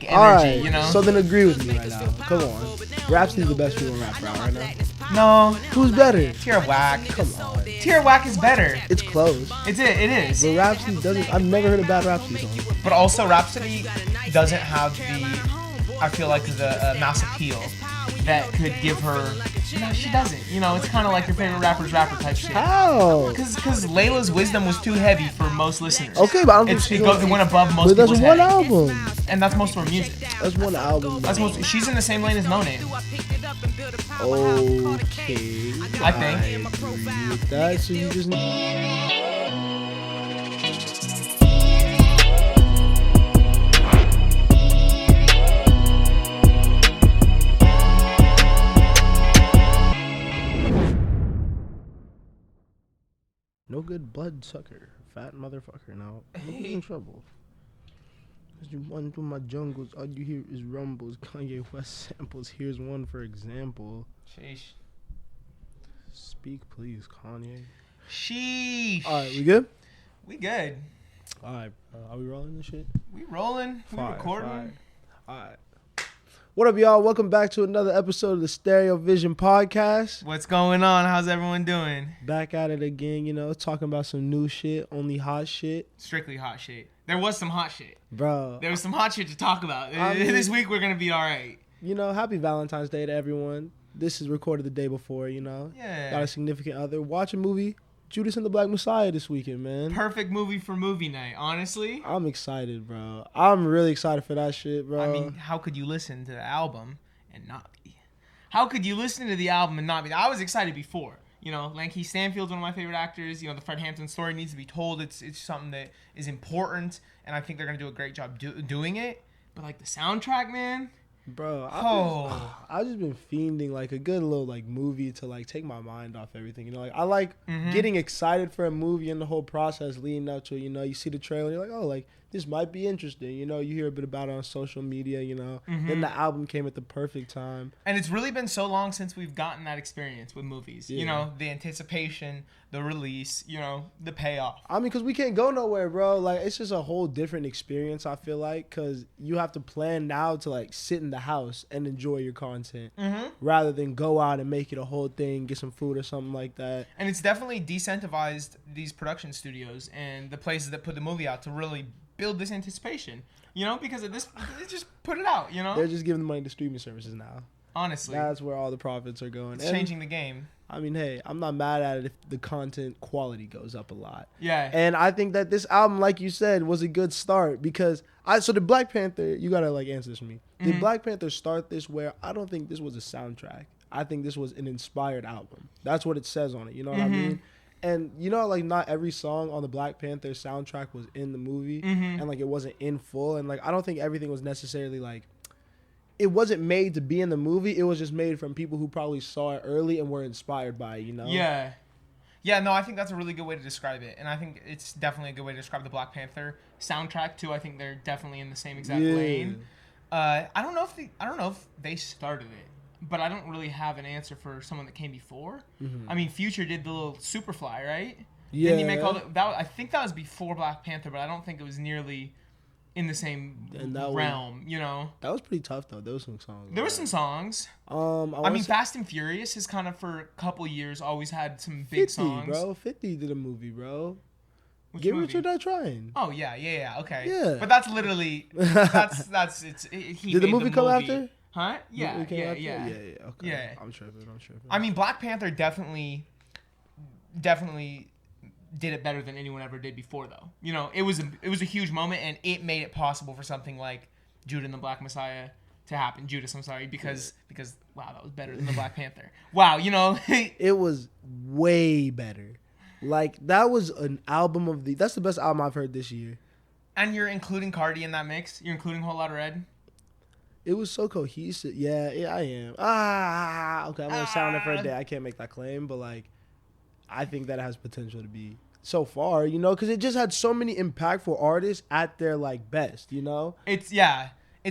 energy, you know? So then agree with me right now. Come on. Rhapsody's the best female rapper out right now. No. Who's better? Tierra Whack. Come on. Tierra Whack is better. It's close. It is. But Rhapsody doesn't... I've never heard a bad Rhapsody song. But also, Rhapsody doesn't have the... I feel like the mass appeal that could give her... No, she doesn't. You know, it's kind of like your favorite rapper's rapper type shit. How? Because Layla's Wisdom was too heavy for most listeners. Okay, but I don't think it went above most people's head. But that's one album. And that's most of her music. That's one album. She's in the same lane as No Name. Okay. I think. I agree with that. So you just... No good blood sucker. Fat motherfucker. Now, I'm in trouble. As you run through my jungles, all you hear is rumbles. Kanye West samples. Here's one for example. Sheesh. Speak, please, Kanye. Sheesh. Alright, we good? We good. Alright, are we rolling this shit? We rolling. We recording. Alright. What up, y'all? Welcome back to another episode of the TheStereoVision podcast. What's going on? How's everyone doing? Back at it again, you know, talking about some new shit, only hot shit. Strictly hot shit. There was some hot shit. Bro. There was some hot shit to talk about. This week we're going to be all right. You know, happy Valentine's Day to everyone. This is recorded the day before, you know. Yeah. Got a significant other. Watch a movie, Judas and the Black Messiah this weekend, man. Perfect movie for movie night, honestly. I'm excited, bro. I'm really excited for that shit, bro. I mean, how could you listen to the album and not be? How could you listen to the album and not be? I was excited before. You know, Lanky Stanfield's one of my favorite actors. You know, the Fred Hampton story needs to be told. It's something that is important, and I think they're going to do a great job doing it. But, like, the soundtrack, man... Bro, I've just been fiending like a good little like movie to like take my mind off everything. You know, like I like getting excited for a movie and the whole process leading up to it. You know, you see the trailer, you're like, oh, like this might be interesting. You know, you hear a bit about it on social media. You know, then the album came at the perfect time. And it's really been so long since we've gotten that experience with movies. Yeah. You know, the anticipation, the release. You know, the payoff. I mean, because we can't go nowhere, bro. Like it's just a whole different experience. I feel like because you have to plan now to like sit in the house and enjoy your content rather than go out and make it a whole thing, get some food or something like that. And it's definitely decentivized these production studios and the places that put the movie out to really build this anticipation, you know, because of this, they just put it out, you know. They're just giving the money to streaming services now. Honestly, that's where all the profits are going. It's changing the game. I mean, hey, I'm not mad at it if the content quality goes up a lot. Yeah. And I think that this album, like you said, was a good start because so the Black Panther, you gotta like answer this for me. Did Black Panther start this where I don't think this was a soundtrack. I think this was an inspired album. That's what it says on it. You know what I mean? And you know, like not every song on the Black Panther soundtrack was in the movie, and like it wasn't in full, and like I don't think everything was necessarily like. It wasn't made to be in the movie. It was just made from people who probably saw it early and were inspired by it, you know? Yeah. Yeah, no, I think that's a really good way to describe it. And I think it's definitely a good way to describe the Black Panther soundtrack, too. I think they're definitely in the same exact lane. I don't know if they started it, but I don't really have an answer for someone that came before. I mean, Future did the little Superfly, right? Yeah. Didn't he make all that? I think that was before Black Panther, but I don't think it was nearly... in the same realm, you know. That was pretty tough though. There was some songs. There were some songs. I mean, Fast and Furious has kind of for a couple years always had some big 50, songs. Bro, 50 did a movie, bro. Get Rich or Die Trying. Oh yeah, okay. Yeah. But that's literally Did the movie come after? Huh? Yeah. Okay. Yeah. I'm tripping. I mean, Black Panther definitely did it better than anyone ever did before, though. You know, it was a huge moment, and it made it possible for something like Judas and the Black Messiah to happen. Judas, I'm sorry, because wow, that was better than the Black Panther. Wow, you know, it was way better. Like that was an album that's the best album I've heard this year. And you're including Cardi in that mix. You're including Whole Lotta Red. It was so cohesive. Yeah, I am. Okay, I'm gonna sound it for a day. I can't make that claim, but like, I think that it has potential to be. So far, you know, because it just had so many impactful artists at their like best, you know. It's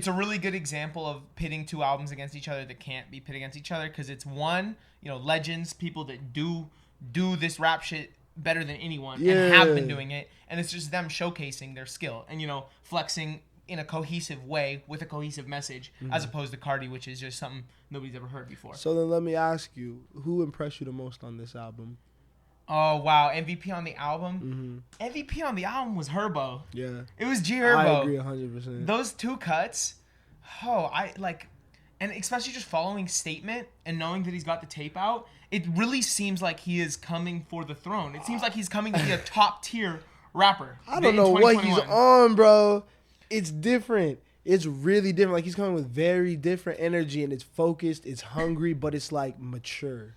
a really good example of pitting two albums against each other that can't be pit against each other because it's one, you know, legends, people that do this rap shit better than anyone and have been doing it, and it's just them showcasing their skill and, you know, flexing in a cohesive way with a cohesive message, as opposed to Cardi, which is just something nobody's ever heard before. So then let me ask you, who impressed you the most on this album? Oh, wow. MVP on the album? MVP on the album was Herbo. Yeah. It was G Herbo. I agree 100%. Those two cuts, and especially just following Statement and knowing that he's got the tape out, it really seems like he is coming for the throne. It seems like he's coming to be a top tier rapper. I don't know what he's on, bro. It's different. It's really different. Like, he's coming with very different energy, and it's focused, it's hungry, but it's like mature.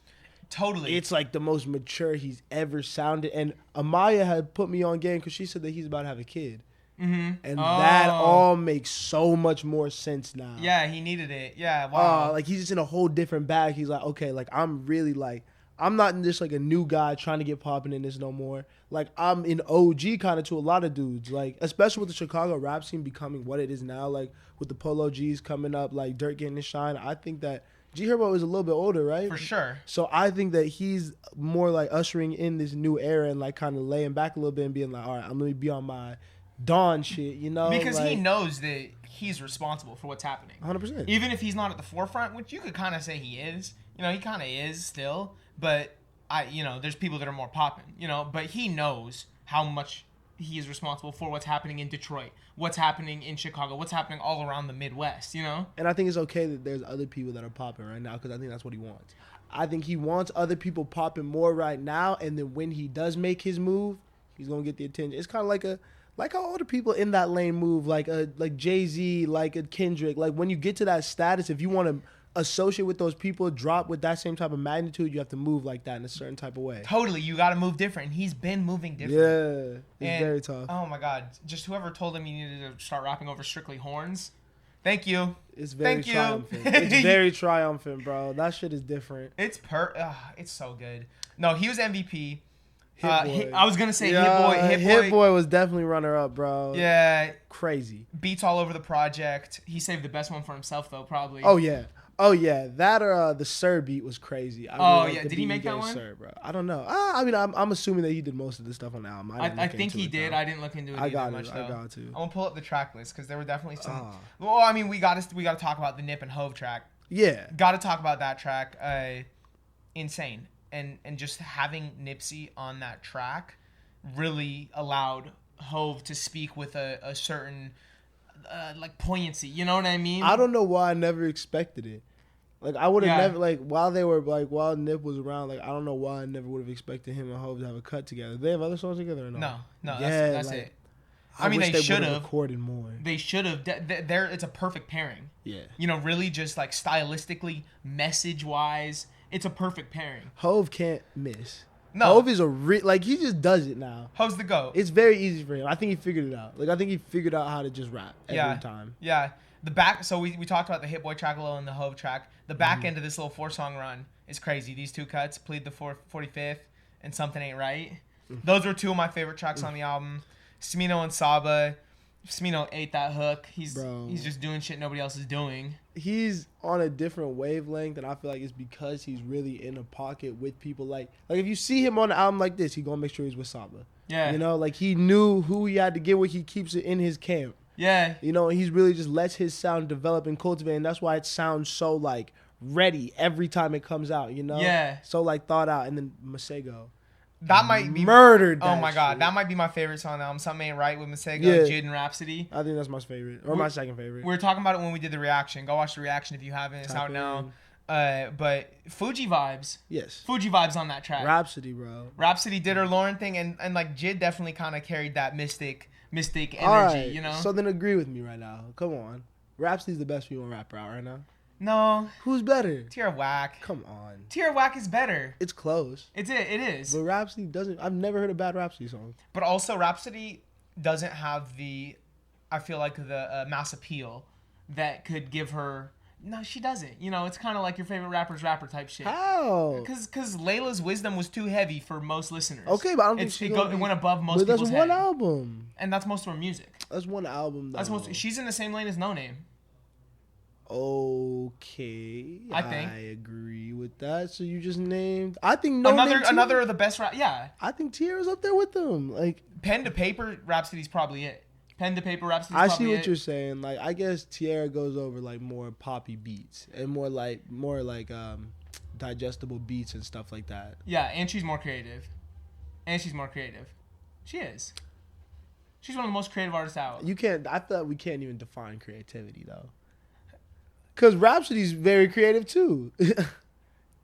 Totally. It's like the most mature he's ever sounded. And Amaya had put me on game because she said that he's about to have a kid. And that all makes so much more sense now. Yeah, he needed it. Yeah, wow. Like, he's just in a whole different bag. He's like, okay, like, I'm really like, I'm not just like a new guy trying to get popping in this no more. Like, I'm an OG kind of to a lot of dudes. Like, especially with the Chicago rap scene becoming what it is now, like with the Polo G's coming up, like Dirt getting his shine. I think that G Herbo is a little bit older, right? For sure. So I think that he's more like ushering in this new era and like kind of laying back a little bit and being like, all right, I'm going to be on my Dawn shit, you know? Because like, he knows that he's responsible for what's happening. 100%. Even if he's not at the forefront, which you could kind of say he is. You know, he kind of is still. But, there's people that are more popping, But he knows how much he is responsible for what's happening in Detroit, what's happening in Chicago, what's happening all around the Midwest, And I think it's okay that there's other people that are popping right now because I think that's what he wants. I think he wants other people popping more right now, and then when he does make his move, he's going to get the attention. It's kind of like how all the people in that lane move, like Jay-Z, like a Kendrick. Like, when you get to that status, if you want to associate with those people, drop with that same type of magnitude, you have to move like that in a certain type of way. Totally. You got to move different. He's been moving different. Yeah. It's very tough. Oh, my God. Just whoever told him he needed to start rapping over Strictly Horns. Thank you. It's very triumphant. It's very triumphant, bro. That shit is different. It's so good. No, he was MVP. Hit Boy. I was going to say Hit Boy was definitely runner-up, bro. Yeah. Crazy. Beats all over the project. He saved the best one for himself, though, probably. Oh, yeah. That or the Sir beat was crazy. Did he make that one? Sir, bro. I don't know. I'm assuming that he did most of the stuff on the album. I think he did. I didn't look into it much, though. I got to. I'm going to pull up the track list because there were definitely some. Well, I mean, we got to talk about the Nip and Hove track. Yeah. Got to talk about that track. Insane. And just having Nipsey on that track really allowed Hove to speak with a certain like poignancy. You know what I mean? I don't know why I never expected it. Like, I would have never, like, while Nip was around, like, I don't know why I never would have expected him and Hove to have a cut together. Do they have other songs together or no? No, that's it. I mean, they should have recorded more. They should have. It's a perfect pairing. Yeah. Really just like stylistically, message wise, it's a perfect pairing. Hove can't miss. No. Hove is he just does it now. Hove's the GOAT. It's very easy for him. I think he figured it out. Like, I think he figured out how to just rap every time. Yeah. The back, so we talked about the Hit Boy track alone and the Hove track. The back end of this little 4-song run is crazy. These two cuts, Plead the 45th and Something Ain't Right. Those were two of my favorite tracks on the album. Smino and Saba. Smino ate that hook. He's just doing shit nobody else is doing. He's on a different wavelength, and I feel like it's because he's really in a pocket with people. Like if you see him on an album like this, he's going to make sure he's with Saba. Yeah. Like, he knew who he had to get with. He keeps it in his camp. Yeah. He's really just lets his sound develop and cultivate, and that's why it sounds so, like, ready every time it comes out, Yeah. So, like, thought out. And then Masego. That might be murdered. Oh my God, shit. that might be my favorite song on the album. Something Ain't Right with Masego, Jid and Rhapsody. I think that's my favorite, or my second favorite. We were talking about it when we did the reaction. Go watch the reaction if you haven't. It's out now. But Fuji vibes. Yes. Fuji vibes on that track. Rhapsody, bro. Rhapsody did her Lauren thing, and like Jid definitely kind of carried that mystic energy. All right. So then agree with me right now. Come on, Rhapsody's the best female rapper out right now. No. Who's better? Tierra Whack. Come on. Tierra Whack is better. It's close. It is. But Rhapsody doesn't. I've never heard a bad Rhapsody song. But also Rhapsody doesn't have I feel like the mass appeal that could give her. No, she doesn't. It's kind of like your favorite rapper's rapper type shit. How? Because Layla's Wisdom was too heavy for most listeners. Okay, but I don't think it went above most people's head. But that's one album. And that's most of her music. That's one album, though. She's in the same lane as No Name. Okay, I think. I agree with that. So you just named. I think another of the best rap. Yeah, I think Tierra's up there with them. Like, pen to paper, Rhapsody's probably it. Pen to paper Rhapsody. I see what you're saying. Like, I guess Tierra goes over like more poppy beats and more like digestible beats and stuff like that. Yeah, and she's more creative. She is. She's one of the most creative artists out. You can't. I thought we can't even define creativity though. Because Rhapsody's very creative too.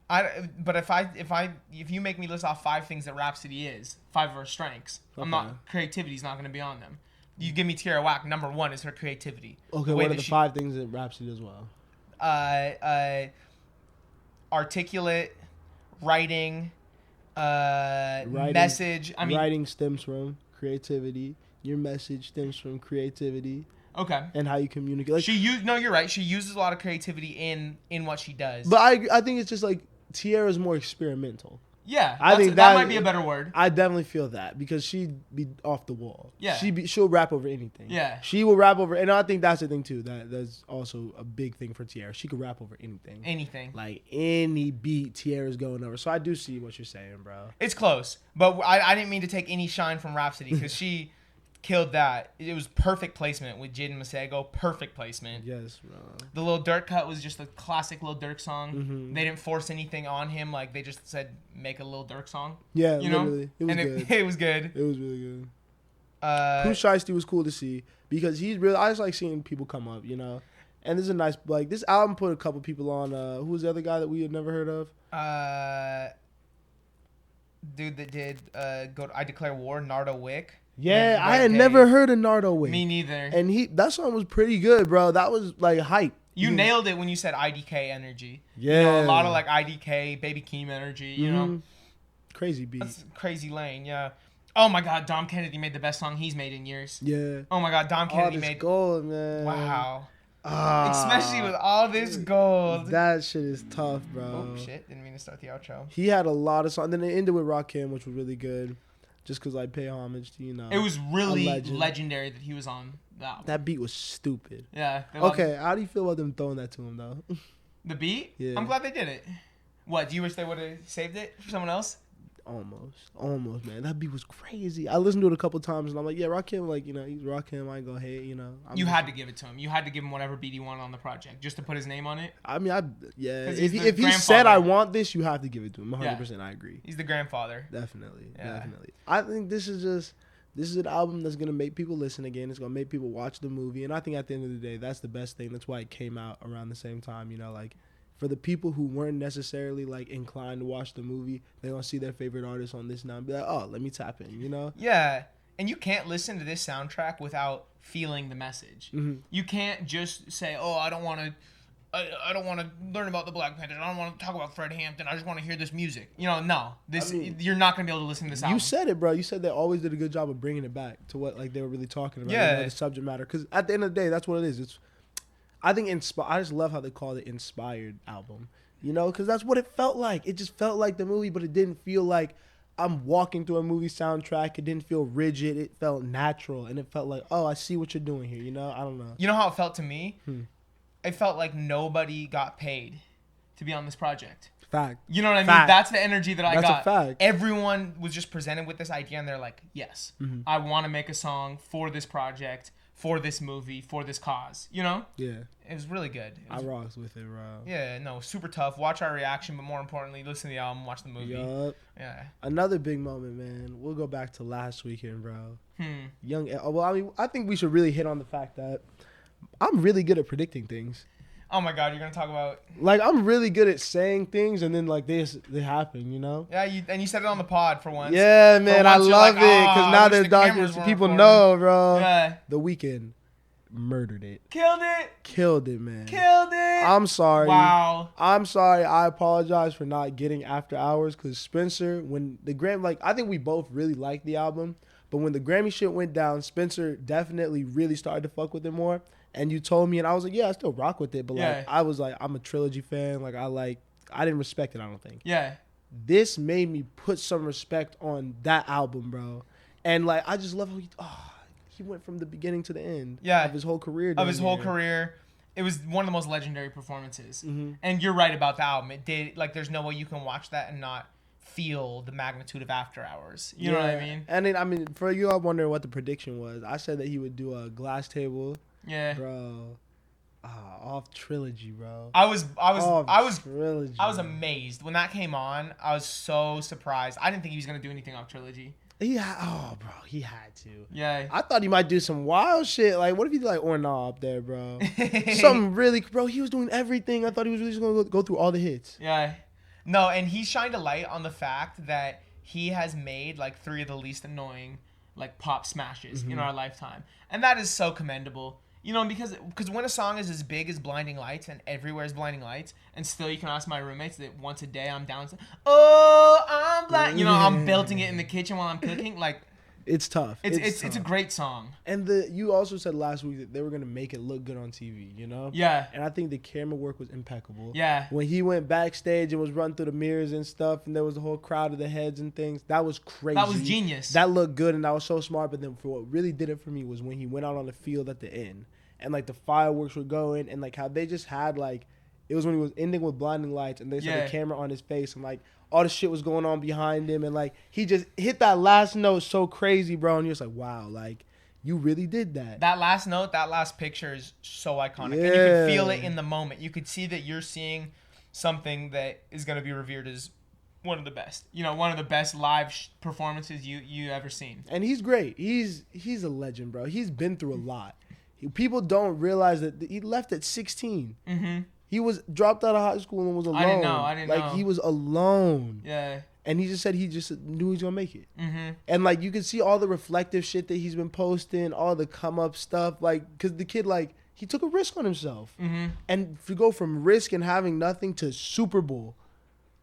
But if you make me list off 5 things that Rhapsody is, 5 of her strengths, Okay. Creativity's not going to be on them. You give me Tierra Whack, number 1 is her creativity. Okay, what are the 5 things that Rhapsody does well? Articulate, writing, message. Writing stems from creativity. Your message stems from creativity. Okay. And how you communicate. Like, you're right. She uses a lot of creativity in what she does. But I think it's just like Tierra's more experimental. Yeah, I think that might be a better word. I definitely feel that because she'd be off the wall. Yeah, she'll rap over anything. Yeah, she will rap over, and I think that's the thing too. That's also a big thing for Tierra. She could rap over anything. Like any beat, Tierra's going over. So I do see what you're saying, bro. It's close, but I didn't mean to take any shine from Rhapsody because she killed that. It was perfect placement with Jaden Masego. Perfect placement. Yes, bro. The Lil Durk cut was just a classic Lil Durk song. Mm-hmm. They didn't force anything on him. Like, they just said, make a Lil Durk song. Yeah, you know? literally. It was good. It was good. It was really good. Pooh Shiesty was cool to see because he's really. I just like seeing people come up, you know. And this is a nice, like, this album put a couple people on. Who was the other guy that we had never heard of? Dude that did I Declare War, Nardo Wick. Yeah, I had never heard of Nardo Wick. Me neither. And that song was pretty good, bro. That was like hype. You nailed it when you said IDK energy. Yeah. You know, a lot of like IDK, Baby Keem energy, you know. Crazy beat. That's crazy lane, yeah. Oh my God, Dom Kennedy made the best song he's made in years. Yeah. Oh my God, Dom Kennedy made gold, man. Wow. Especially with all this gold. That shit is tough, bro. Oh shit, didn't mean to start the outro. He had a lot of songs. Then it ended with Rakim, which was really good. Just because I pay homage to, you know. It was really legendary that he was on that. That beat was stupid. Yeah. Okay, how do you feel about them throwing that to him, though? The beat? Yeah. I'm glad they did it. What, do you wish they would have saved it for someone else? Almost, man. That beat was crazy. I listened to it a couple times, and I'm like, yeah, Rakim, like, you know, he's Rakim. I ain't gonna hate, you know. You had to give it to him. You had to give him whatever beat he wanted on the project, just to put his name on it. I mean, if he said, I want this, you have to give it to him. 100%, yeah. I agree. He's the grandfather. Definitely. I think this is an album that's gonna make people listen again. It's gonna make people watch the movie, and I think at the end of the day, that's the best thing. That's why it came out around the same time, you know, like. For the people who weren't necessarily like inclined to watch the movie, they're gonna see their favorite artist on this now and be like, "Oh, let me tap in," you know? Yeah, and you can't listen to this soundtrack without feeling the message. Mm-hmm. You can't just say, "Oh, I don't want to learn about the Black Panthers. I don't want to talk about Fred Hampton. I just want to hear this music." You know, no, you're not gonna be able to listen to this album. You said it, bro. You said they always did a good job of bringing it back to what like they were really talking about. Yeah, you know, the subject matter. Because at the end of the day, that's what it is. I think I just love how they call it inspired album, you know, because that's what it felt like. It just felt like the movie, but it didn't feel like I'm walking through a movie soundtrack. It didn't feel rigid. It felt natural, and it felt like, oh, I see what you're doing here. You know, I don't know. You know how it felt to me? It felt like nobody got paid to be on this project. Fact. You know what I mean? That's the energy that I got. That's a fact. Everyone was just presented with this idea, and they're like, yes, I want to make a song for this project, for this movie, for this cause, you know? Yeah. It was really good. I rocks with it, bro. Yeah, no, super tough. Watch our reaction, but more importantly, listen to the album, watch the movie. Yup. Yeah. Another big moment, man. We'll go back to last weekend, bro. I think we should really hit on the fact that I'm really good at predicting things. Oh my God, you're gonna talk about like I'm really good at saying things and then like they happen, you know? Yeah, you said it on the pod for once. Yeah, man, I love it because now they're doctors. People know, bro. Yeah. The Weeknd murdered it. Killed it, man. Killed it. I'm sorry. Wow. I'm sorry. I apologize for not getting After Hours because Spencer, when the Grammy, I think we both really liked the album, but when the Grammy shit went down, Spencer definitely really started to fuck with it more. And you told me, and I was like, yeah, I still rock with it. But, like, I was like, I'm a Trilogy fan. Like, I didn't respect it, I don't think. Yeah. This made me put some respect on that album, bro. And, like, I just love how he went from the beginning to the end of his whole career. Career. It was one of the most legendary performances. Mm-hmm. And you're right about the album. It did, like, there's no way you can watch that and not feel the magnitude of After Hours. You know what I mean? And then, I mean, for you, I wonder what the prediction was. I said that he would do a Glass Table. Yeah. Bro. Off Trilogy, bro. I was Trilogy. I was amazed when that came on. I was so surprised. I didn't think he was gonna do anything off Trilogy. He had to. Yeah. I thought he might do some wild shit. Like, what if he did like Ornaw up there, bro? Something really, bro. He was doing everything. I thought he was really just gonna go through all the hits. Yeah. No, and he shined a light on the fact that he has made like 3 of the least annoying like pop smashes in our lifetime, and that is so commendable. You know, because when a song is as big as Blinding Lights and everywhere is Blinding Lights, and still you can ask my roommates that once a day I'm down. Oh, I'm blind. You know, I'm belting it in the kitchen while I'm cooking. Like, it's tough. It's a great song. And you also said last week that they were gonna make it look good on TV. You know. Yeah. And I think the camera work was impeccable. Yeah. When he went backstage and was running through the mirrors and stuff, and there was a whole crowd of the heads and things, that was crazy. That was genius. That looked good, and that was so smart. But then, for what really did it for me was when he went out on the field at the end. And, like, the fireworks were going, and, like, how they just had, like, it was when he was ending with Blinding Lights, and they saw the camera on his face, and, like, all the shit was going on behind him, and, like, he just hit that last note so crazy, bro, and you're just like, wow, like, you really did that. That last note, that last picture is so iconic. Yeah. And you could feel it in the moment. You could see that you're seeing something that is going to be revered as one of the best. You know, one of the best live performances you ever seen. And he's great. He's a legend, bro. He's been through a lot. People don't realize that he left at 16. Mm-hmm. He was dropped out of high school and was alone. I didn't know. Like, he was alone. Yeah. And he just said he just knew he was going to make it. Mm-hmm. And, like, you can see all the reflective shit that he's been posting, all the come-up stuff. Like, because the kid, like, he took a risk on himself. Mm-hmm. And to go from risk and having nothing to Super Bowl,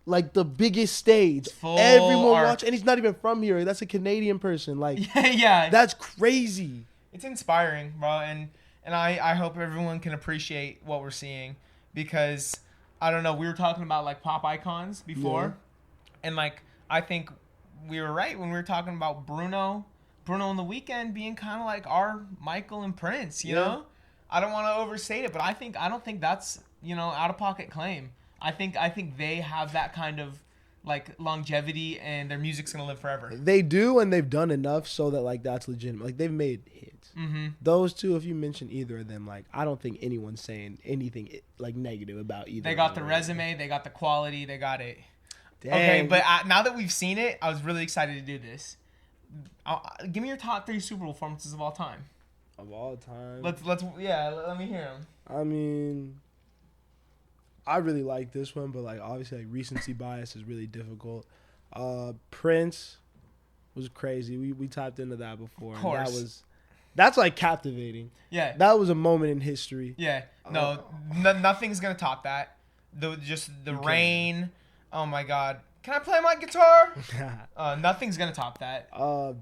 like, the biggest stage. Everyone watch. And he's not even from here. That's a Canadian person. Like, yeah. That's crazy. It's inspiring, bro, and I hope everyone can appreciate what we're seeing, because I don't know, we were talking about like pop icons before, and like I think we were right when we were talking about Bruno and The Weeknd being kind of like our Michael and Prince, you know? I don't want to overstate it, but I don't think that's, you know, out of pocket claim. I think they have that kind of like longevity, and their music's gonna live forever. They do, and they've done enough so that like that's legitimate. Like, they've made hits. Mm-hmm. Those two, if you mention either of them, like, I don't think anyone's saying anything like negative about either. They got the resume, they got the quality, they got it. Dang. Okay, but now that we've seen it, I was really excited to do this. Give me your top 3 Super Bowl performances of all time. Of all time. Let me hear them. I mean, I really like this one, but like obviously like recency bias is really difficult. Prince was crazy. We typed into that before. Of course. That's like captivating. Yeah. That was a moment in history. Yeah. No, nothing's gonna top that. The rain. Oh my God. Can I play my guitar? Nothing's gonna top that.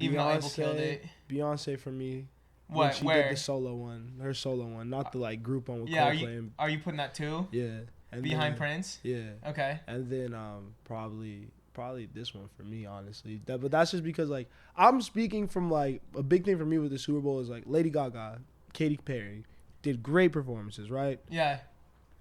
Even though Abel killed it. Beyonce for me. What? She did the solo one, her solo one, not the like group one with Coldplay. Are you putting that too? Yeah. And behind then, Prince? Yeah. Okay. And then probably this one for me, honestly. But that's just because like I'm speaking from like a big thing for me with the Super Bowl is like Lady Gaga, Katy Perry did great performances, right? Yeah.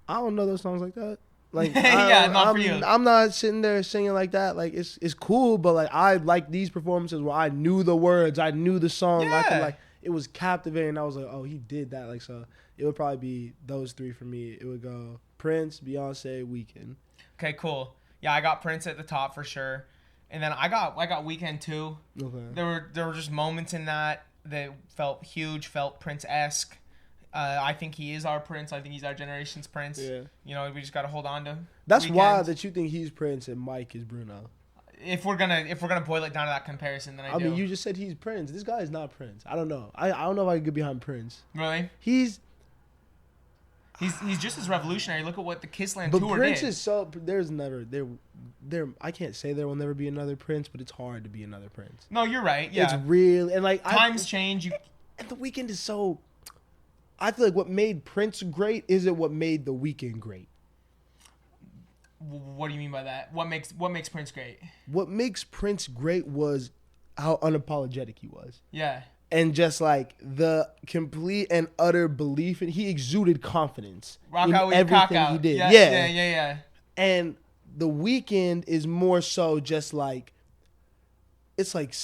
I don't know those songs like that. Like not for you. I'm not sitting there singing like that. Like it's cool, but like I like these performances where I knew the words, I knew the song, yeah. I could like it was captivating. I was like, oh, he did that. Like, so it would probably be those 3 for me. It would go Prince, Beyonce, Weeknd. Okay, cool. Yeah, I got Prince at the top for sure, and then I got Weeknd too. Okay. There were just moments in that felt huge, felt Prince-esque. I think he is our Prince. I think he's our generation's Prince. Yeah. You know, we just got to hold on to. That's wild that you think he's Prince and Mike is Bruno. If we're gonna boil it down to that comparison, then I do. I mean, you just said he's Prince. This guy is not Prince. I don't know. I don't know if I could get behind Prince. Really? He's just as revolutionary. Look at what the Kissland tour did. Prince is so. There's never there. I can't say there will never be another Prince, but it's hard to be another Prince. No, you're right. Yeah. It's real and like times change. And The Weeknd is so. I feel like what made Prince great isn't what made The Weeknd great. What do you mean by that? What makes Prince great? What makes Prince great was how unapologetic he was. Yeah. And just like the complete and utter belief, and he exuded confidence in everything he did. Yeah. And The Weeknd is more so just like, it's like,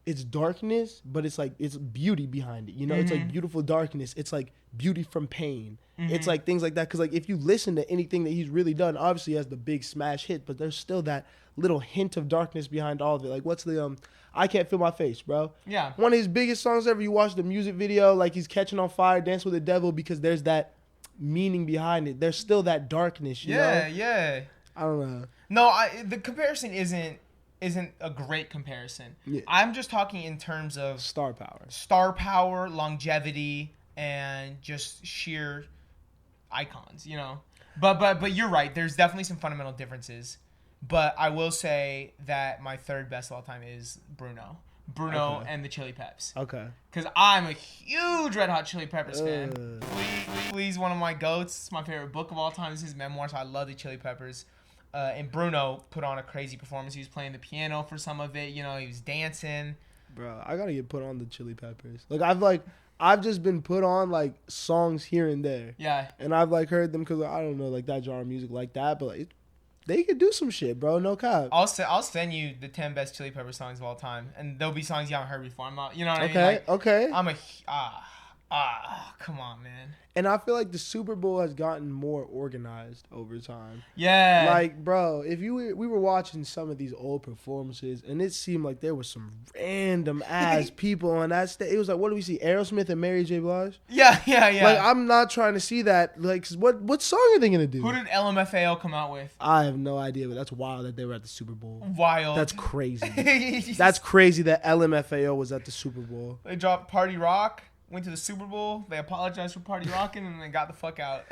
it's darkness, but it's like, it's beauty behind it. You know, it's like beautiful darkness. It's like beauty from Payne. It's like things like that. Because like if you listen to anything that he's really done, obviously he has the big smash hit, but there's still that little hint of darkness behind all of it. Like what's the I Can't Feel My Face, bro. Yeah. One of his biggest songs ever. You watch the music video, like he's catching on fire, Dance with the Devil, because there's that meaning behind it. There's still that darkness, you know? Yeah. I don't know. No, the comparison isn't a great comparison. Yeah. I'm just talking in terms of Star power, longevity, and just sheer icons, you know. But you're right. There's definitely some fundamental differences. But I will say that my third best of all time is Bruno and the Chili Peps. Okay. Because I'm a huge Red Hot Chili Peppers fan. Please, one of my goats. It's my favorite book of all time. It's his memoir, so I love the Chili Peppers. And Bruno put on a crazy performance. He was playing the piano for some of it. You know, he was dancing. Bro, I gotta get put on the Chili Peppers. I've just been put on like songs here and there. Yeah. And I've like heard them because I don't know like that genre of music like that, but like they could do some shit, bro. No cap. I'll send you the 10 best Chili Pepper songs of all time, and there'll be songs you haven't heard before. I'm not, you know what I mean? Like, Okay. I'm come on, man. And I feel like the Super Bowl has gotten more organized over time. Yeah. Like, bro, we were watching some of these old performances, and it seemed like there was some random ass people on that stage. It was like, what do we see? Aerosmith and Mary J. Blige? Yeah. Like, I'm not trying to see that. Like, what song are they gonna do? Who did LMFAO come out with? I have no idea, but that's wild that they were at the Super Bowl. Wild. That's crazy. That's crazy that LMFAO was at the Super Bowl. They dropped Party Rock. Went to the Super Bowl. They apologized for Party Rocking, and they got the fuck out.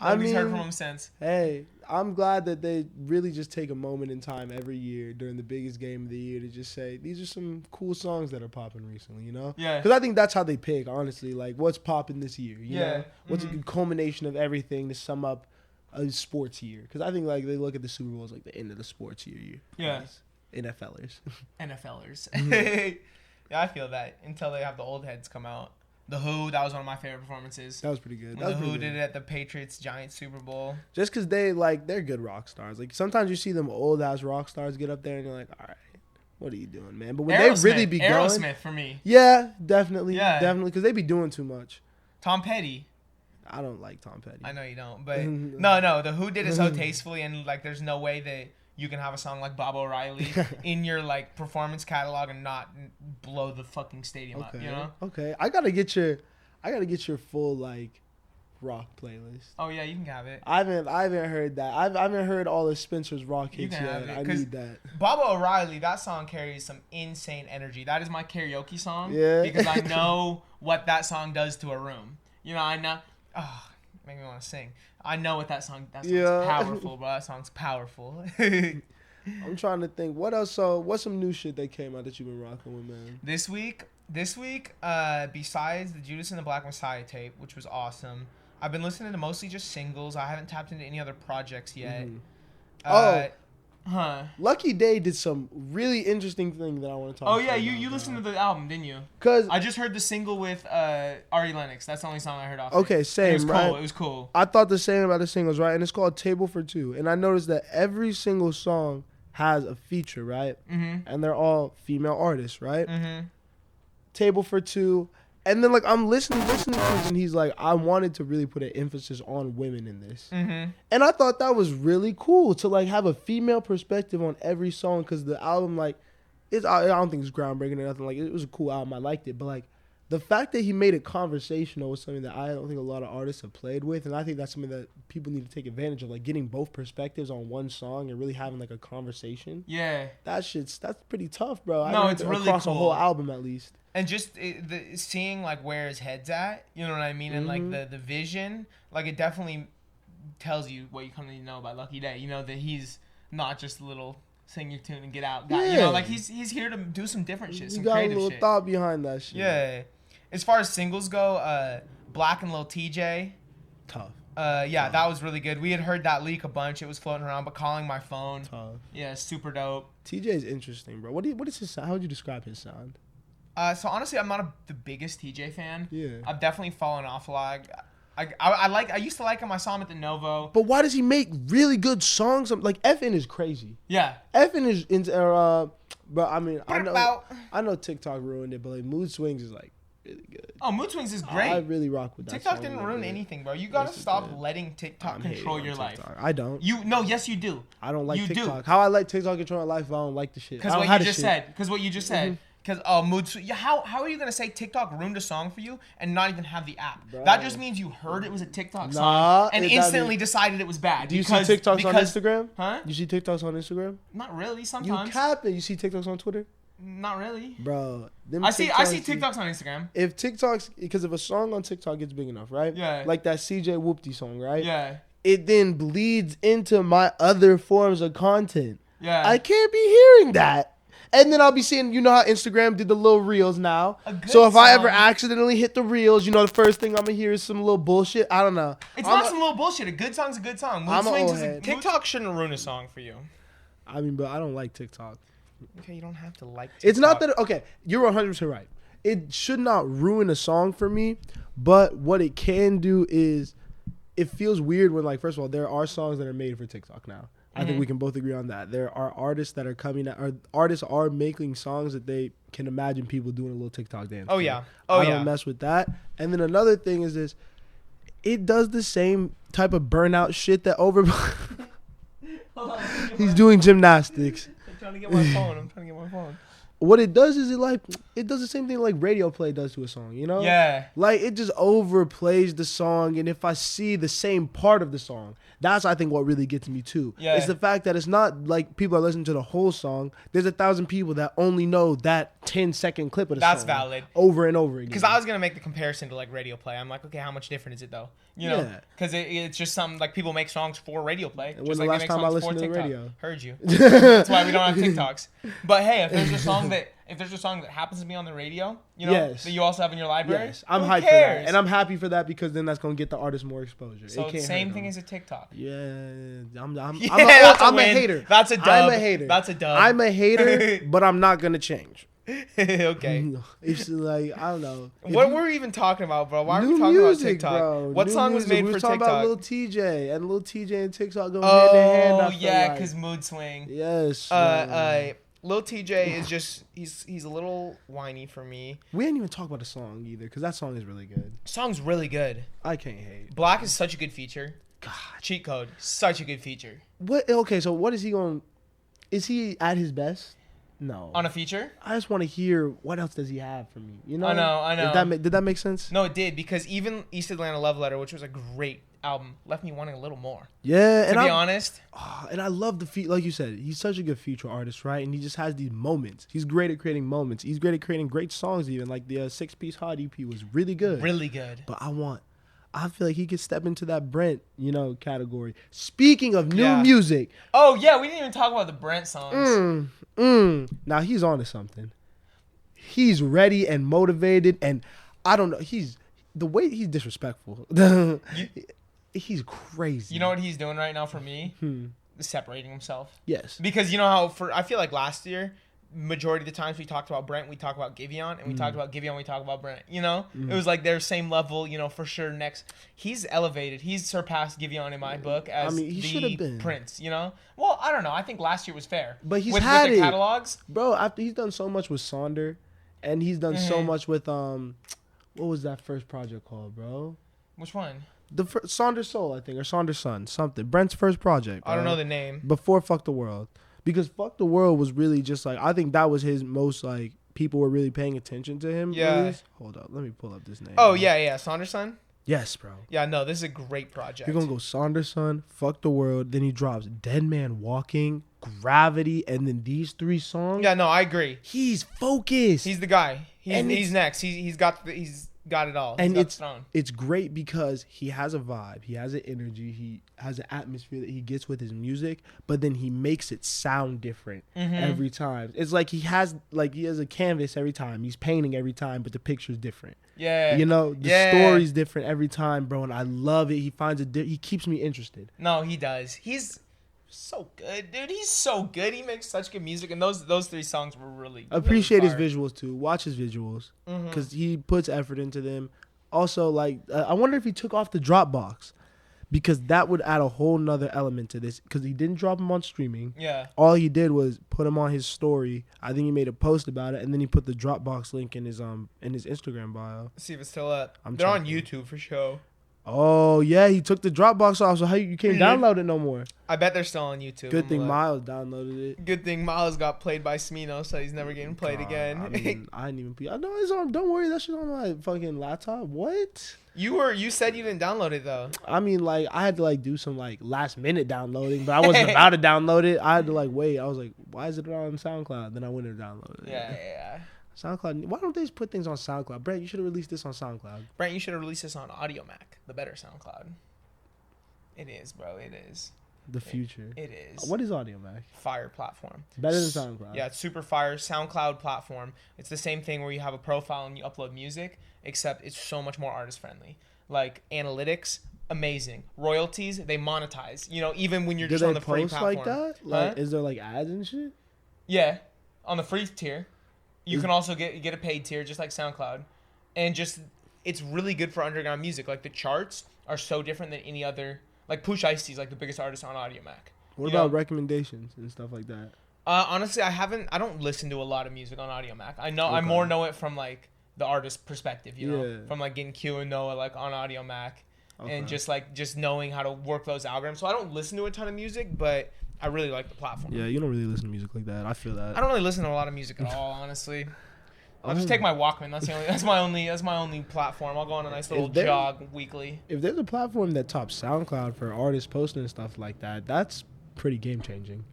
Nobody's heard from them since. Hey, I'm glad that they really just take a moment in time every year during the biggest game of the year to just say, these are some cool songs that are popping recently, you know? Yeah. Because I think that's how they pick, honestly. Like, what's popping this year, you know? What's a good culmination of everything to sum up a sports year? Because I think, like, they look at the Super Bowl as, like, the end of the sports year. Yeah. NFLers. Yeah, I feel that. Until they have the old heads come out. The Who, that was one of my favorite performances. That was pretty good. When the Who did it at the Patriots-Giants Super Bowl. Just because they're good rock stars. Like, sometimes you see them old-ass rock stars get up there, and you're like, all right, what are you doing, man? But when they really be going... Aerosmith, for me. Yeah, definitely. Yeah. Definitely, because they be doing too much. Tom Petty. I don't like Tom Petty. I know you don't, but... no, the Who did it so tastefully, and, like, there's no way that you can have a song like Bob O'Reilly in your like performance catalog and not blow the fucking stadium up, you know? Okay. I gotta get your full like rock playlist. Oh yeah, you can have it. I haven't heard that. I haven't heard all of Spencer's rock hits yet. I need that. Bob O'Reilly, that song carries some insane energy. That is my karaoke song. Yeah. Because I know what that song does to a room. You know, I know. Oh, make me want to sing. I know what that song's powerful, bro. That song's powerful. I'm trying to think. What else? So, what's some new shit that came out that you've been rocking with, man? This week, besides the Judas and the Black Messiah tape, which was awesome, I've been listening to mostly just singles. I haven't tapped into any other projects yet. Lucky Day did some really interesting thing that I want to talk about. Oh, yeah, you listened to the album, didn't you? Because I just heard the single with Ari Lennox. That's the only song I heard off Okay, same, it was right? Cool. It was cool. I thought the same about the singles, right? And it's called Table for Two. And I noticed that every single song has a feature, right? Mm-hmm. And they're all female artists, right? Mm-hmm. Table for Two. And then, like, I'm listening to this, and he's like, I wanted to really put an emphasis on women in this. Mm-hmm. And I thought that was really cool to, like, have a female perspective on every song, because the album, like, I don't think it's groundbreaking or nothing. Like, it was a cool album. I liked it. But, like, the fact that he made it conversational was something that I don't think a lot of artists have played with. And I think that's something that people need to take advantage of, like, getting both perspectives on one song and really having, like, a conversation. Yeah. That's pretty tough, bro. No, it's really across cool. a whole album, at least. And just seeing, like, where his head's at, you know what I mean? And, like, the vision, like, it definitely tells you what you come to know about Lucky Day. You know, that he's not just a little sing your tune and get out guy. Yeah. You know, like, he's here to do some different shit, some creative shit. You got a little thought behind that shit. Yeah. As far as singles go, Black and Lil TJ. Tough. Yeah, that was really good. We had heard that leak a bunch. It was floating around, but Calling My Phone. Tough. Yeah, super dope. TJ's interesting, bro. What is his sound? How would you describe his sound? So honestly, I'm not the biggest TJ fan. Yeah. I've definitely fallen off a lot. I used to like him. I saw him at the Novo. But why does he make really good songs? Like FN is crazy. Yeah. FN is but I mean I know TikTok ruined it, but like Mood Swings is like really good. Oh, Mood Swings is great. I really rock with that. TikTok didn't ruin anything, bro. You gotta stop letting TikTok control your life. I don't. Yes, you do. I don't like TikTok. How I like TikTok control my life if I don't like the shit. Because what you just said. Because Mood Swings. How are you gonna say TikTok ruined a song for you and not even have the app? Bro. That just means you heard it was a TikTok song and instantly decided it was bad. Do you see TikToks on Instagram? Huh? You see TikToks on Instagram? Not really. Sometimes. You capping. You see TikToks on Twitter? Not really, bro. I see TikToks on Instagram. If TikToks, because if a song on TikTok gets big enough, right? Yeah. Like that CJ Whoopty song, right? Yeah. It then bleeds into my other forms of content. Yeah. I can't be hearing that. And then I'll be seeing, you know how Instagram did the little reels now. So if I ever accidentally hit the reels, you know, the first thing I'm going to hear is some little bullshit. I don't know. It's not some little bullshit. A good song's a good song. TikTok shouldn't ruin a song for you. I mean, but I don't like TikTok. Okay, you don't have to like TikTok. It's not that, okay, you're 100% right. It should not ruin a song for me, but what it can do is it feels weird when, like, first of all, there are songs that are made for TikTok now. I think we can both agree on that. There are artists that are coming out, or artists are making songs that they can imagine people doing a little TikTok dance. Oh, yeah. I don't mess with that. And then another thing is this. It does the same type of burnout shit that He's doing gymnastics. I'm trying to get my phone. What it does is it does the same thing like radio play does to a song, you know? Yeah. Like it just overplays the song, and if I see the same part of the song, that's I think what really gets me too. Yeah. It's the fact that it's not like people are listening to the whole song. There's 1,000 people that only know that 10-second clip of the song. That's valid. Over and over again. Because I was gonna make the comparison to like radio play. I'm like, okay, how much different is it though? You know, because it's just something like people make songs for radio play. And just when like the last time I listened to the radio? Heard you. That's why we don't have TikToks. But hey, if there's a song that happens to be on the radio, you know, that you also have in your library, I'm hyped for that, and I'm happy for that because then that's gonna get the artist more exposure. So same thing as a TikTok. Yeah, I'm a hater. That's a dub. I'm a hater. That's a dub. I'm a hater, but I'm not gonna change. Okay. It's like, I don't know. What were we even talking about, bro? Why are we talking about TikTok? Bro. What song was made for TikTok? We were talking about Lil TJ, and Lil TJ and TikTok go hand in hand. Oh, yeah, because mood swing. Yes. Lil TJ is just, he's a little whiny for me. We didn't even talk about the song either, because that song is really good. Song's really good. I can't hate. Black is such a good feature. God. Cheat Code, such a good feature. What? Okay, so what is he going, is he at his best? No. On a feature? I just want to hear what else does he have for me. You know? I know. Did that make sense? No, it did, because even East Atlanta Love Letter, which was a great album, left me wanting a little more. Yeah, to be honest. And I love the like you said, he's such a good feature artist, right? And he just has these moments. He's great at creating moments. He's great at creating great songs. Even like the 6-piece Hot EP was really good. Really good. But I feel like he could step into that Brent, category. Speaking of new music. Oh, yeah, we didn't even talk about the Brent songs. Now, he's on to something. He's ready and motivated, and I don't know. The way he's disrespectful. He's crazy. You know what he's doing right now for me? Separating himself. Yes. Because you know how, I feel like last year, majority of the times we talked about Brent, we talked about Giveon, and we talked about Giveon, we talked about Brent. You know, it was like they're same level. For sure. Next, he's elevated. He's surpassed Giveon in my book as the Prince. Well, I don't know. I think last year was fair. But he's with the catalogs, bro. After he's done so much with Sonder, and he's done so much with what was that first project called, bro? Which one? The Sonder Soul, I think, or Sonder Son, something. Brent's first project. Bro. I don't know the name. Before Fuck the World. Because Fuck the World was really just like, I think that was his most like, people were really paying attention to him. Yeah. Release. Hold up, let me pull up this name. Oh, yeah, Saunderson? Yes, bro. Yeah, no, this is a great project. You're going to go Saunderson, Fuck the World, then he drops Dead Man Walking, Gravity, and then these 3 songs. Yeah, no, I agree. He's focused. He's the guy. He's next. He's got it all. And it's great because he has a vibe, he has an energy, he has an atmosphere that he gets with his music, but then he makes it sound different every time. It's like he has a canvas every time. He's painting every time, but the picture's different. Yeah. The story's different every time, bro, and I love it. He finds he keeps me interested. No, he does. He's so good, dude. He's so good. He makes such good music, and those 3 songs were really appreciate his visuals too. Watch his visuals because he puts effort into them. Also, like, I wonder if he took off the Dropbox. Because that would add a whole nother element to this. Because he didn't drop him on streaming. Yeah. All he did was put him on his story. I think he made a post about it, and then he put the Dropbox link in his Instagram bio. See if it's still up. I'm They're on checking. YouTube for sure. Oh yeah, he took the Dropbox off, so how you can't download it no more. I bet they're still on YouTube. Good thing Miles downloaded it. Good thing Miles got played by Smino, so he's never getting played again. I mean, I didn't even. I know it's on. Don't worry, that shit's on my fucking laptop. What? You said you didn't download it though. I mean, like, I had to like do some like last minute downloading, but I wasn't about to download it. I had to like wait. I was like, why is it on SoundCloud? Then I went and downloaded it. Yeah. SoundCloud. Why don't they just put things on SoundCloud? Brent, you should have released this on SoundCloud. Brent, you should have released this on Audio Mac, the better SoundCloud. It is, bro. It is. The future. It is. What is Audio Mac? Fire platform. Better than SoundCloud. Yeah, it's super fire. SoundCloud platform. It's the same thing where you have a profile and you upload music, except it's so much more artist friendly. Like analytics, amazing. Royalties, they monetize. You know, even when you're just on the free platform. Do they post like that? Like, is there like ads and shit? Yeah, on the free tier. You can also get a paid tier, just like SoundCloud, and just it's really good for underground music. Like the charts are so different than any other. Like Push Ice-T is like the biggest artist on Audio Mac. What about recommendations and stuff like that? Honestly, I don't listen to a lot of music on Audio Mac. I more know it from like the artist perspective, you know, from like getting Q and Noah like on Audio Mac, and just knowing how to work those algorithms. So I don't listen to a ton of music, but I really like the platform. Yeah, you don't really listen to music like that. I feel that. I don't really listen to a lot of music at all, honestly. I'll just take my Walkman. That's my only platform. I'll go on a nice little jog weekly. If there's a platform that tops SoundCloud for artists posting and stuff like that, that's pretty game changing.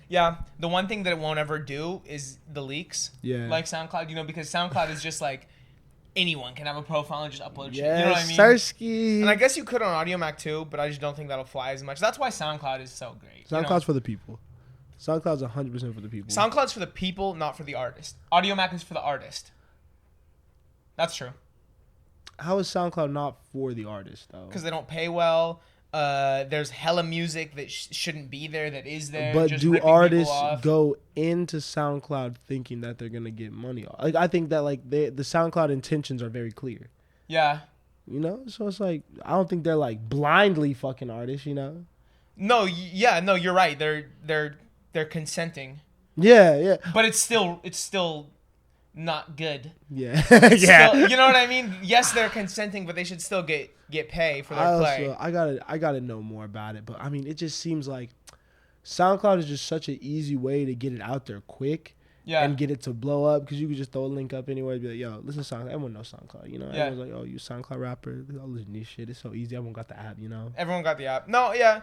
Yeah, the one thing that it won't ever do is the leaks. Yeah. Like SoundCloud, you know, because SoundCloud is just like anyone can have a profile and just upload shit. Yes, You know what I mean? Sirski. And I guess you could on Audio Mac too, but I just don't think that'll fly as much. That's why SoundCloud is so great. SoundCloud's for the people. SoundCloud's 100% for the people. SoundCloud's for the people, not for the artist. Audio Mac is for the artist. That's true. How is SoundCloud not for the artist, though? Because they don't pay well. There's hella music that shouldn't be there that is there. But just do artists go into SoundCloud thinking that they're gonna get money off? Like, I think that like the SoundCloud intentions are very clear. Yeah. You know, so it's like I don't think they're like blindly fucking artists. You know. No. Yeah. No. You're right. They're consenting. Yeah. But it's still not good. Yeah. Yeah. Still, you know what I mean? Yes, they're consenting, but they should still get pay for their play. I gotta know more about it, but I mean, it just seems like SoundCloud is just such an easy way to get it out there quick. Yeah. And get it to blow up because you could just throw a link up anywhere and be like, yo, listen to SoundCloud. Everyone knows SoundCloud, you know? Yeah. Everyone's like, oh, you SoundCloud rapper. I'll listen to this shit. It's so easy. Everyone got the app, you know? Everyone got the app. No, yeah.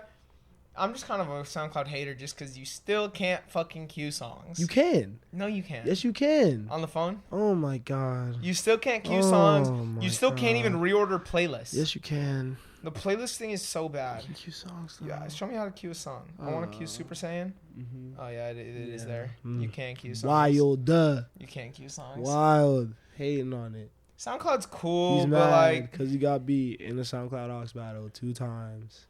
I'm just kind of a SoundCloud hater just because you still can't fucking queue songs. You can. No, you can't. Yes, you can. On the phone? Oh, my God. You still can't queue songs. You still can't even reorder playlists. Yes, you can. The playlist thing is so bad. You can queue songs, though. Yeah, show me how to queue a song. I want to queue Super Saiyan. Mm-hmm. Oh, yeah, it is there. You can't queue songs. Wild. You can't queue songs. Wild. Hating on it. SoundCloud's cool, He's but like... because he got beat in the SoundCloud Ox battle 2 times.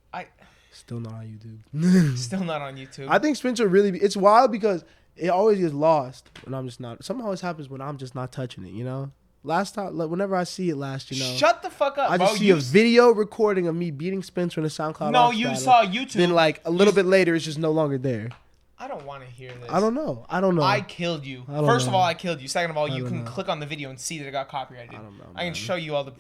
Still not on YouTube. Still not on YouTube. I think Spencer really... It's wild because it always gets lost when I'm just not... Something always happens when I'm just not touching it, you know? Last time, whenever I see it last, you know... Shut the fuck up, I just see a video recording of me beating Spencer in a SoundCloud No, Ox you battle. saw YouTube. Then like a little bit later, it's just no longer there. I don't want to hear this. I don't know. I killed you. First of all, I killed you. Second of all, you can click on the video and see that it got copyrighted. I don't know. I can show you all the...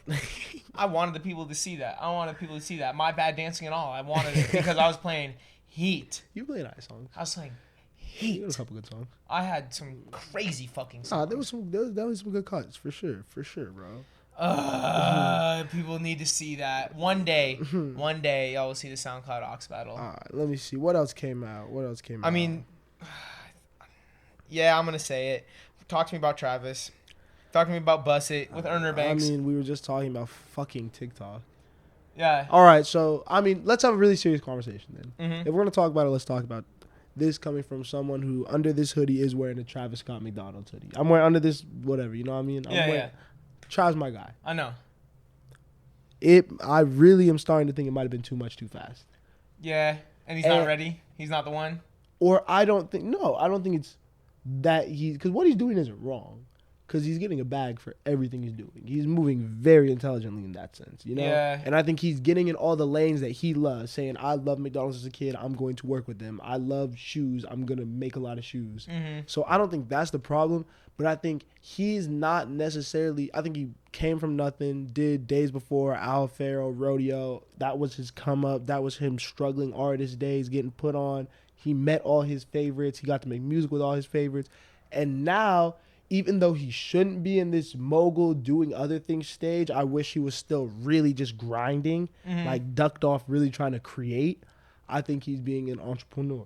I wanted the people to see that. My bad dancing and all. I wanted it because I was playing Heat. You played nice songs. I was playing Heat. You had a couple good songs. I had some crazy fucking songs. There was some good cuts for sure, bro. People need to see that one day. One day, y'all will see the SoundCloud Ox battle. All right, let me see what else came out. I mean, yeah, I'm gonna say it. Talk to me about Travis. Talk to me about Bust It with Erner Banks. I mean, we were just talking about fucking TikTok. Yeah. All right, so I mean, let's have a really serious conversation then. Mm-hmm. If we're gonna talk about it, let's talk about this coming from someone who under this hoodie is wearing a Travis Scott McDonald's hoodie. I'm wearing under this whatever, you know what I mean? Yeah. Trav's my guy. I know. I really am starting to think it might have been too much too fast. Yeah, and he's not ready. He's not the one. Or I don't think it's that because what he's doing isn't wrong. because he's getting a bag for everything he's doing. He's moving very intelligently in that sense, you know? Yeah. And I think he's getting in all the lanes that he loves, saying, I love McDonald's as a kid. I'm going to work with them. I love shoes. I'm going to make a lot of shoes. Mm-hmm. So I don't think that's the problem, but I think he's not necessarily, I think he came from nothing, did Days Before, Al Faro, Rodeo. That was his come up. That was him struggling artist days, getting put on. He met all his favorites. He got to make music with all his favorites. And now, even though he shouldn't be in this mogul doing other things stage, I wish he was still really just grinding, like ducked off really trying to create. I think he's being an entrepreneur.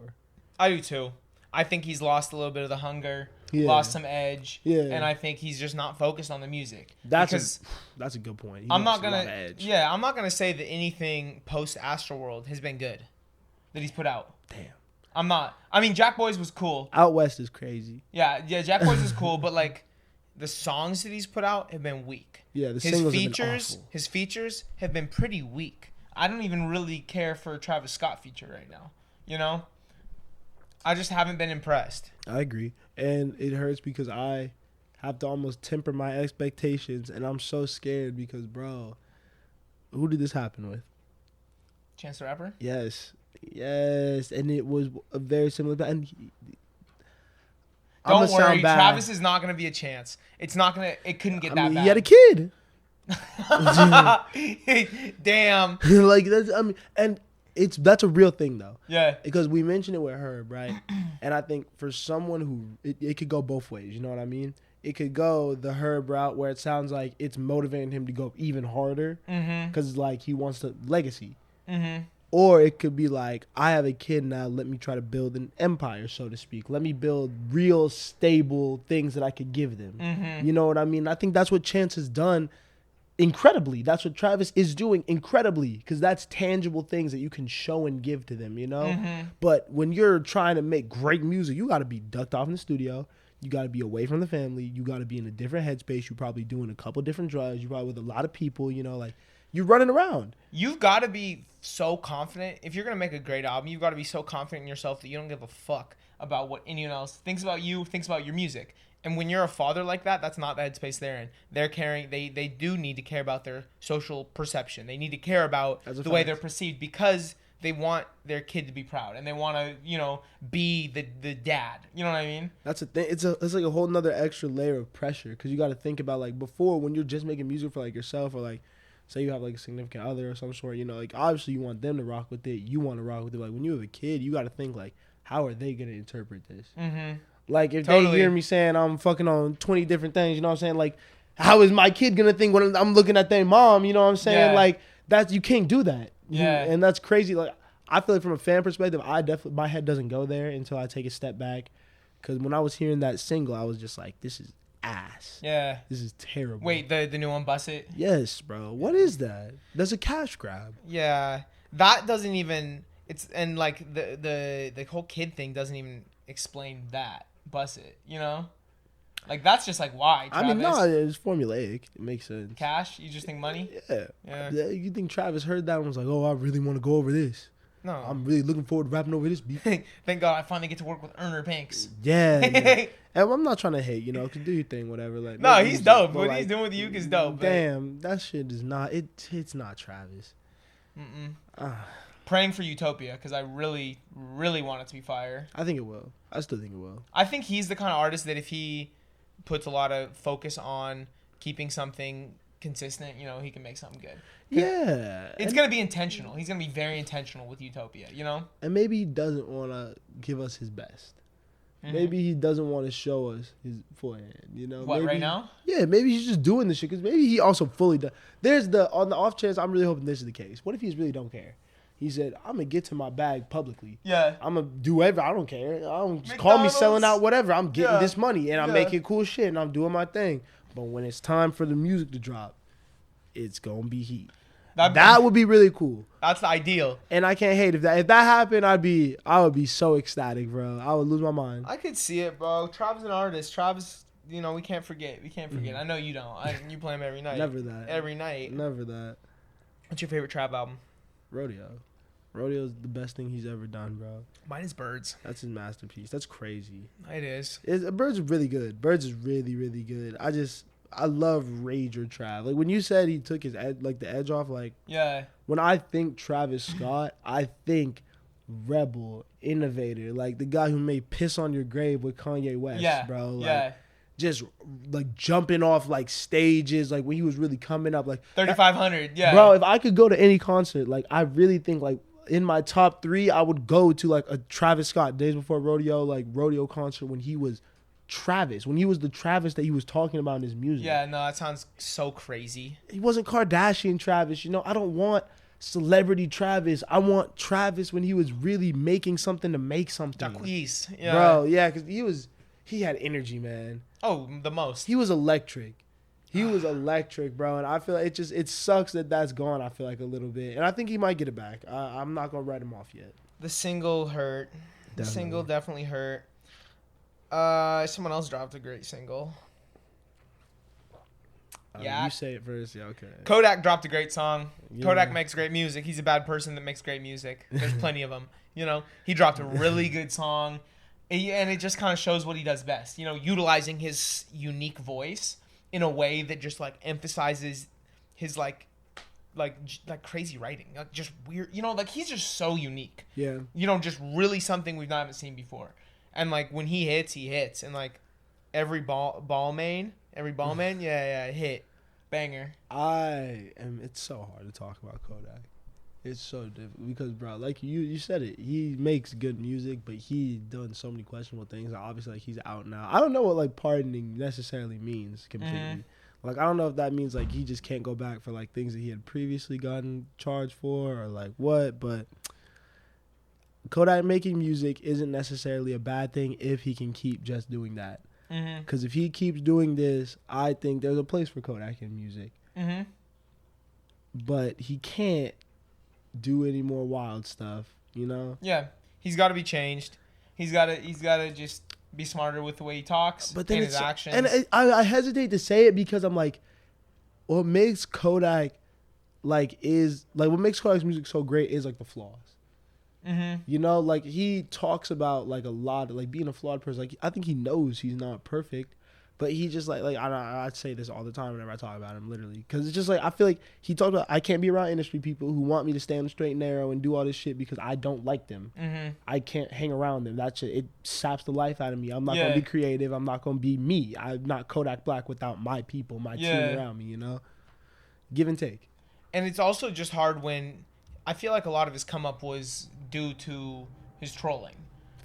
I do too. I think he's lost a little bit of the hunger, Yeah. lost some edge, Yeah. and I think he's just not focused on the music. That's a good point. He I'm lost not a lot gonna, of edge. yeah, I'm not gonna say that anything post Astroworld has been good that he's put out. Damn. I'm not. I mean, Jack Boys was cool. Out West is crazy. Yeah, Jack Boys is cool, but like the songs that he's put out have been weak. Yeah, the his singles features, have been awful. his features have been pretty weak. I don't even really care for a Travis Scott feature right now. You know, I just haven't been impressed. I agree, and it hurts because I have to almost temper my expectations, and I'm so scared because, bro, who did this happen with? Chance the Rapper? Yes, and it was a very similar. And Don't worry, Travis is not gonna be a chance. It's not gonna. It couldn't get that bad. He had a kid. Damn. Like that's. I mean, and that's a real thing though. Yeah. Because we mentioned it with Herb, right? And I think for someone who it could go both ways. You know what I mean? It could go the Herb route where it sounds like it's motivating him to go even harder because like he wants the legacy. Mm-hmm. Or it could be like, I have a kid now, let me try to build an empire, so to speak. Let me build real stable things that I could give them. Mm-hmm. You know what I mean? I think that's what Chance has done incredibly. That's what Travis is doing incredibly, because that's tangible things that you can show and give to them, you know? Mm-hmm. But when you're trying to make great music, you got to be ducked off in the studio. You got to be away from the family. You got to be in a different headspace. You're probably doing a couple different drugs. You're probably with a lot of people, you know, like you're running around. You've got to be so confident. If you're going to make a great album, you've got to be so confident in yourself that you don't give a fuck about what anyone else thinks about you, thinks about your music. And when you're a father like that, that's not the headspace they're in. They're caring. They do need to care about their social perception. They need to care about the way they're perceived because they want their kid to be proud and they want to, you know, be the dad. You know what I mean? That's a thing. It's like a whole nother extra layer of pressure because you got to think about like before when you're just making music for like yourself or like say you have like a significant other or some sort, you know, like obviously you want them to rock with it. You want to rock with it. Like when you have a kid, you got to think like, how are they going to interpret this? Mm-hmm. Like if they hear me saying I'm fucking on 20 different things, you know what I'm saying? Like how is my kid going to think when I'm looking at their mom? You know what I'm saying? Yeah. Like that's, you can't do that. Yeah. And that's crazy. Like I feel like from a fan perspective, my head doesn't go there until I take a step back. Because when I was hearing that single, I was just like, this is ass. Yeah. This is terrible. Wait, the new one, Bust It? Yes, bro. What is that? That's a cash grab. Yeah. That doesn't even, it's, and like the whole kid thing doesn't even explain that. Bust It, you know? Like that's just like why, Travis? I mean, no, it's formulaic. It makes sense. Cash? You just think money? Yeah. You think Travis heard that and was like, oh, I really want to go over this. No. I'm really looking forward to rapping over this beat. Thank God I finally get to work with Erner Banks. Yeah. And I'm not trying to hate, you know, cause do your thing, whatever. Like, no, he's dope. What he's doing with Uke is dope. Damn, that shit is not, it's not Travis. Praying for Utopia, because I really, really want it to be fire. I think it will. I still think it will. I think he's the kind of artist that if he puts a lot of focus on keeping something consistent, you know, he can make something good. Yeah. It's going to be intentional. He's going to be very intentional with Utopia, you know? And maybe he doesn't want to give us his best. Mm-hmm. Maybe he doesn't want to show us his forehand, you know? What, maybe, right now? Yeah, maybe he's just doing this shit because maybe he also fully does. On the off chance, I'm really hoping this is the case. What if he really don't care? He said, I'm going to get to my bag publicly. Yeah. I'm going to do whatever. I don't care. Just call me selling out whatever. I'm getting this money and I'm making cool shit and I'm doing my thing. But when it's time for the music to drop, it's going to be heat. That would be really cool. That's the ideal. And I can't hate if that happened. I would be so ecstatic, bro. I would lose my mind. I could see it, bro. Travis an artist. Travis, you know, we can't forget. Mm-hmm. I know you don't. You play him every night. Never that. Every night. Never that. What's your favorite trap album? Rodeo. Rodeo's the best thing he's ever done, bro. Mine is Birds. That's his masterpiece. That's crazy. It is. Birds is really good. Birds is really, really good. I love Rage or Trav. Like when you said he took his the edge off, like Yeah. when I think Travis Scott, I think rebel, innovator, like the guy who made Piss on Your Grave with Kanye West, bro. Like, just like jumping off like stages, like when he was really coming up, like 3,500. Yeah. Bro, if I could go to any concert, like I really think like in my top 3, I would go to like a Travis Scott Days Before Rodeo, like rodeo concert when he was Travis, when he was the Travis that he was talking about in his music. Yeah, no, that sounds so crazy. He wasn't Kardashian Travis, you know. I don't want celebrity Travis. I want Travis when he was really making something to make something. Jacquees. Yeah. Bro, yeah, because he had energy, man. Oh, the most. He was electric. He was electric, bro. And I feel like it sucks that that's gone, I feel like, a little bit. And I think he might get it back. I'm not going to write him off yet. The single hurt. The single definitely hurt. Someone else dropped a great single. Yeah. You say it first. Yeah, okay. Kodak dropped a great song. Yeah. Kodak makes great music. He's a bad person that makes great music. There's plenty of them. You know, he dropped a really good song. And it just kind of shows what he does best. You know, utilizing his unique voice in a way that just like emphasizes his like crazy writing, like just weird. You know, like he's just so unique. Yeah. You know, just really something we've not seen before. And like when he hits, and like every ball main, hit, banger. It's so hard to talk about Kodak. It's so difficult because, bro, like you said it. He makes good music, but he done so many questionable things. Obviously, like he's out now. I don't know what like pardoning necessarily means completely. Mm-hmm. Like I don't know if that means like he just can't go back for like things that he had previously gotten charged for or like what. But Kodak making music isn't necessarily a bad thing if he can keep just doing that. Because if he keeps doing this, I think there's a place for Kodak in music. Mm-hmm. But he can't do any more wild stuff, you know? Yeah, he's got to be changed. He's got to just be smarter with the way he talks and his actions. And I hesitate to say it because I'm like, what makes Kodak what makes Kodak's music so great is like the flaws. Mm-hmm. You know, like he talks about like a lot of like being a flawed person. Like I think he knows he's not perfect. But he just like I say this all the time whenever I talk about him, literally, because it's just like I feel like he talks about I can't be around industry people who want me to stay on the straight and narrow and do all this shit because I don't like them. Mm-hmm. I can't hang around them. That shit, it saps the life out of me. I'm not gonna be creative. I'm not gonna be me. I'm not Kodak Black without my people, my team around me. You know, give and take. And it's also just hard when I feel like a lot of his come up was due to his trolling,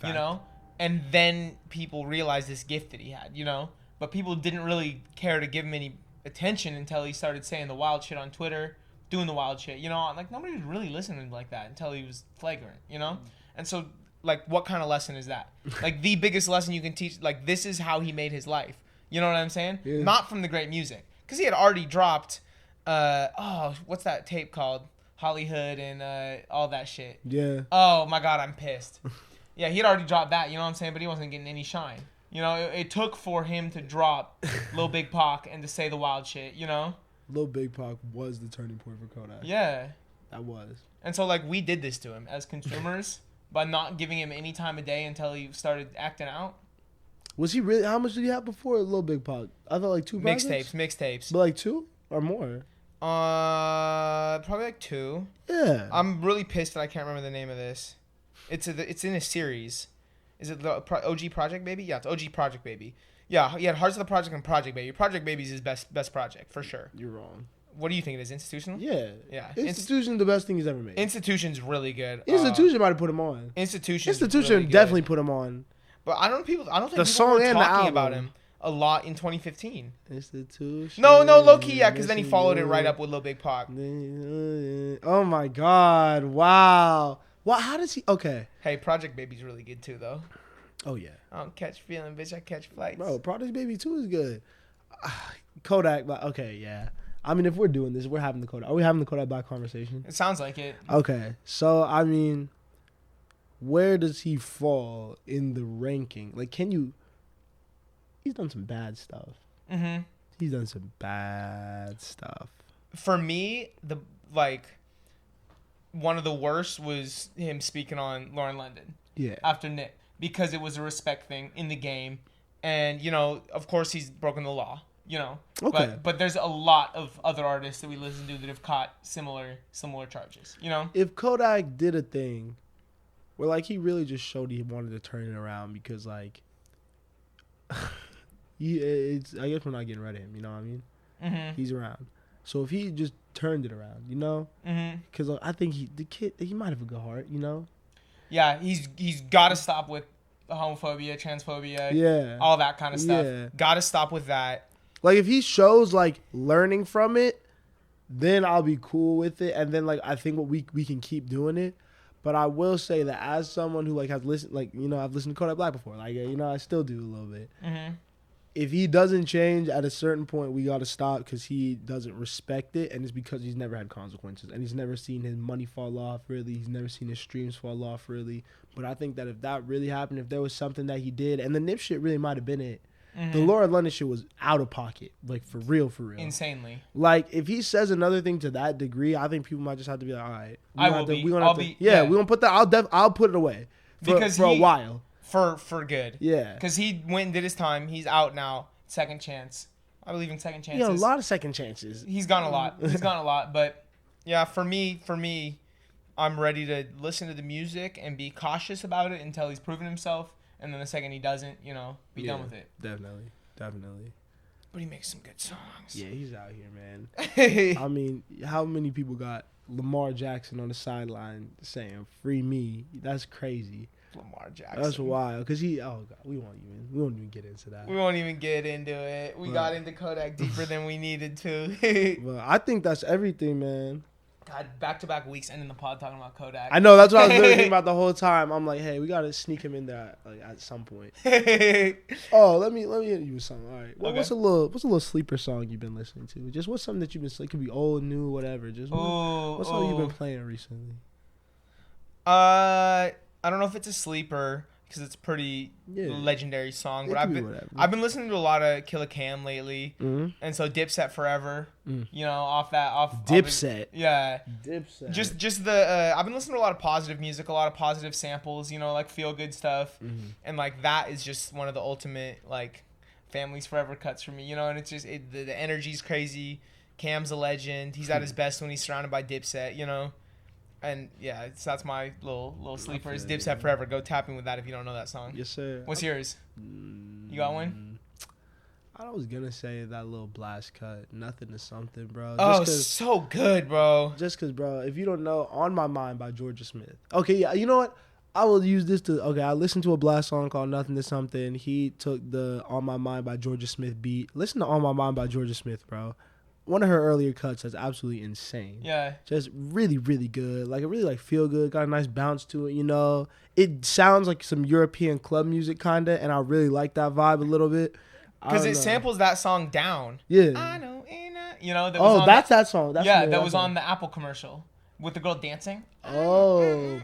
you know, and then people realized this gift that he had, you know. But people didn't really care to give him any attention until he started saying the wild shit on Twitter, doing the wild shit, you know? Like, nobody was really listening like that until he was flagrant, you know? And so, like, what kind of lesson is that? Like, the biggest lesson you can teach, like, this is how he made his life. You know what I'm saying? Yeah. Not from the great music. Because he had already dropped, what's that tape called? Hollywood and all that shit. Yeah. Oh, my God, I'm pissed. Yeah, he had already dropped that, you know what I'm saying? But he wasn't getting any shine. You know, it took for him to drop Lil Big Pac and to say the wild shit, you know? Lil Big Pac was the turning point for Kodak. Yeah. That was. And so, like, we did this to him as consumers by not giving him any time of day until he started acting out. Was he really? How much did he have before Lil Big Pac? I thought like 2 projects? Mixtapes. But like 2 or more? Probably like 2. Yeah. I'm really pissed that I can't remember the name of this. It's in a series. Is it the OG Project Baby? Yeah, it's OG Project Baby. Yeah, he had Hearts of the Project and Project Baby. Project Baby's his best project, for sure. You're wrong. What do you think it is? Institutional? Yeah. Yeah. Institution's the best thing he's ever made. Institution's really good. Institution might have put him on. Institution really definitely put him on. But I don't think the people song were and talking the about him a lot in 2015. Institution. No, low key, yeah, because then he followed it right up with Lil Big Pac. Oh my God! Wow. Well, how does he? Okay. Hey, Project Baby's really good too, though. Oh yeah. I don't catch feeling, bitch. I catch flights. Bro, Project Baby 2 is good. Kodak, okay, yeah. I mean, if we're doing this, we're having the Kodak. Are we having the Kodak Black conversation? It sounds like it. Okay, so I mean, where does he fall in the ranking? Like, he's done some bad stuff. Mm-hmm. He's done some bad stuff. For me, one of the worst was him speaking on Lauren London. Yeah. After Nick, because it was a respect thing in the game, and you know, of course, he's broken the law. You know, Okay. But there's a lot of other artists that we listen to that have caught similar charges. You know, if Kodak did a thing where like he really just showed he wanted to turn it around because like, I guess we're not getting rid of him. You know what I mean? Mm-hmm. He's around. So if he just turned it around, you know, because I think he might have a good heart. You know. Yeah, he's got to stop with the homophobia, transphobia, Yeah, all that kind of stuff. Yeah. Got to stop with that. Like if he shows like learning from it, then I'll be cool with it, and then like I think what we can keep doing it. But I will say that as someone who like has listened, like you know, I've listened to Kodak Black before, like you know, I still do a little bit. Mm-hmm. If he doesn't change at a certain point, we got to stop because he doesn't respect it, and it's because he's never had consequences, and he's never seen his money fall off. Really, he's never seen his streams fall off. Really, but I think that if that really happened, if there was something that he did, and the Nip shit really might have been it. The Laura London shit was out of pocket, like for real. Insanely. Like if he says another thing to that degree, I think people might just have to be like, all right, we gonna put that. I'll put it away for a while. For good. Yeah. Because he went and did his time. He's out now. Second chance. I believe in second chances. Yeah, a lot of second chances. He's gone a lot. But yeah, for me, I'm ready to listen to the music and be cautious about it until he's proven himself. And then the second he doesn't, you know, be done with it. Definitely. But he makes some good songs. Yeah, he's out here, man. I mean, how many people got Lamar Jackson on the sideline saying "Free me"? That's crazy. Lamar Jackson. That's wild. Cause we won't even get into that. We won't even get into it. We got into Kodak deeper than we needed to. But I think that's everything, man. God, back-to-back weeks ending the pod talking about Kodak. I know, that's what I was literally thinking about the whole time. I'm like, hey, we gotta sneak him in there like at some point. Oh, let me hit you with something. All right, what's a little sleeper song you've been listening to? Just what's something that you've been? It could be old, new, whatever. Just what's something you've been playing recently? I don't know if it's a sleeper because it's a pretty legendary song. But I've been listening to a lot of Killa Cam lately, and so Dipset Forever. You know, off Dipset. Yeah, Dipset. Just the I've been listening to a lot of positive music, a lot of positive samples. You know, like feel good stuff, and like that is just one of the ultimate like Families Forever cuts for me. You know, and it's just the energy's crazy. Cam's a legend. He's at his best when he's surrounded by Dipset. You know. And yeah, so that's my little sleeper is Dipset Forever. Go tapping with that if you don't know that song. Yes, sir. What's yours? You got one? I was gonna say that little blast cut, Nothing to Something, bro. So good, bro. Just cause, bro, if you don't know, On My Mind by Georgia Smith. Okay, yeah, you know what? I will use this to. Okay, I listened to a blast song called Nothing to Something. He took the On My Mind by Georgia Smith beat. Listen to On My Mind by Georgia Smith, bro. One of her earlier cuts that's absolutely insane. Yeah. Just really, really good. Like, it really, like, feel good. Got a nice bounce to it, you know. It sounds like some European club music, kind of, and I really like that vibe a little bit. Because it samples that song Down. Yeah. I know, you know. That was that's that song. That's that was on the Apple commercial with the girl dancing. Oh.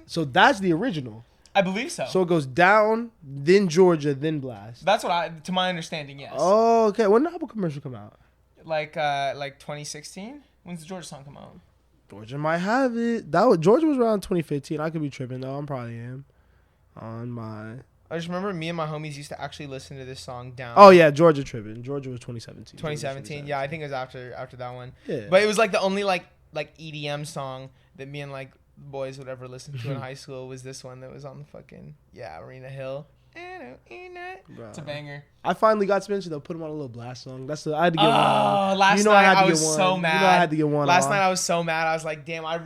So that's the original. I believe so. So it goes Down, then Georgia, then Blast. That's what to my understanding, yes. Oh, okay. When did the Apple commercial come out? Like 2016? When's the Georgia song come out? Georgia might have it. Georgia was around 2015. I could be tripping though. I probably am. I just remember me and my homies used to actually listen to this song Down. Oh yeah, Georgia tripping. Georgia was 2017. 2017. Yeah, I think it was after that one. Yeah. But it was like the only like EDM song that me and like boys would ever listen to in high school was this one that was on the fucking Arena Hill. Bro. It's a banger. I finally got Spencer though. Put him on a little blast song. I had to get one. Last night I was so mad. You know I had to get one. Last night I was so mad. I was like, damn, I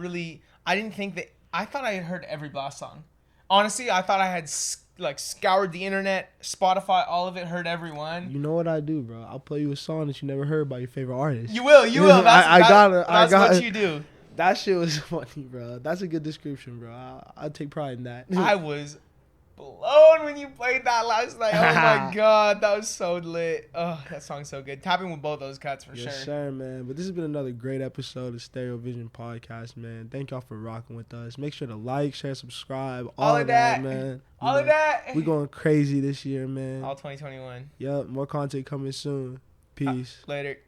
didn't think that. I thought I had heard every blast song. Honestly, I thought I had like scoured the internet, Spotify, all of it, heard every one. You know what I do, bro? I'll play you a song that you never heard by your favorite artist. You will. That's what you do. That shit was funny, bro. That's a good description, bro. I take pride in that. I was blown when you played that last night. Oh my god, that was so lit. Oh, that song's so good. Tapping with both those cuts for sure. Yes, sir, man. But this has been another great episode of StereoVision Podcast, man. Thank y'all for rocking with us. Make sure to like, share, subscribe, all of that, man. All of that. We're going crazy this year, man. All 2021. Yep, more content coming soon. Peace. Later.